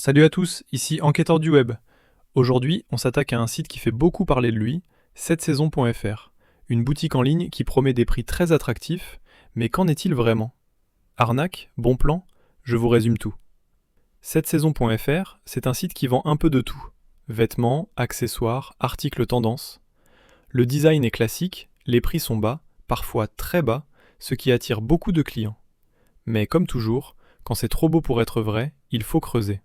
Salut à tous, ici Enquêteur du Web. Aujourd'hui, on s'attaque à un site qui fait beaucoup parler de lui, 7saisons.fr, une boutique en ligne qui promet des prix très attractifs, mais qu'en est-il vraiment? Arnaque, bon plan, je vous résume tout. 7saisons.fr, c'est un site qui vend un peu de tout. Vêtements, accessoires, articles tendance. Le design est classique, les prix sont bas, parfois très bas, ce qui attire beaucoup de clients. Mais comme toujours, quand c'est trop beau pour être vrai, il faut creuser.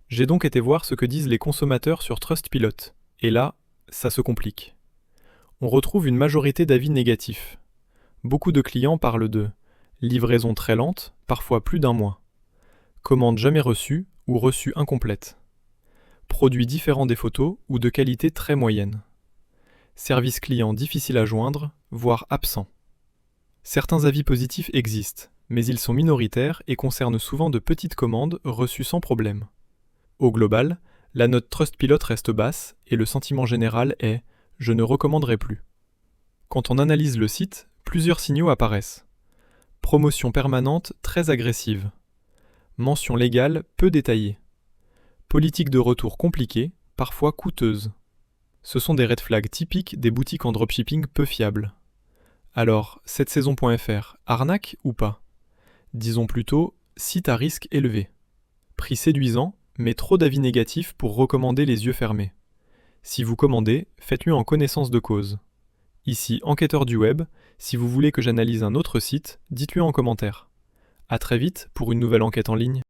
J'ai donc été voir ce que disent les consommateurs sur Trustpilot. Et là, ça se complique. On retrouve une majorité d'avis négatifs. Beaucoup de clients parlent de livraison très lente, parfois plus d'un mois. Commande jamais reçue ou reçue incomplète. Produits différents des photos ou de qualité très moyenne. Service client difficile à joindre, voire absent. Certains avis positifs existent, mais ils sont minoritaires et concernent souvent de petites commandes reçues sans problème. Au global, la note Trustpilot reste basse et le sentiment général est « je ne recommanderai plus ». Quand on analyse le site, plusieurs signaux apparaissent. Promotion permanente très agressive. Mention légale peu détaillée. Politique de retour compliquée, parfois coûteuse. Ce sont des red flags typiques des boutiques en dropshipping peu fiables. Alors, 7saisons.fr, arnaque ou pas? Disons plutôt site à risque élevé. Prix séduisant, mais trop d'avis négatifs pour recommander les yeux fermés. Si vous commandez, faites-le en connaissance de cause. Ici Enquêteur du Web, si vous voulez que j'analyse un autre site, dites-le en commentaire. À très vite pour une nouvelle enquête en ligne.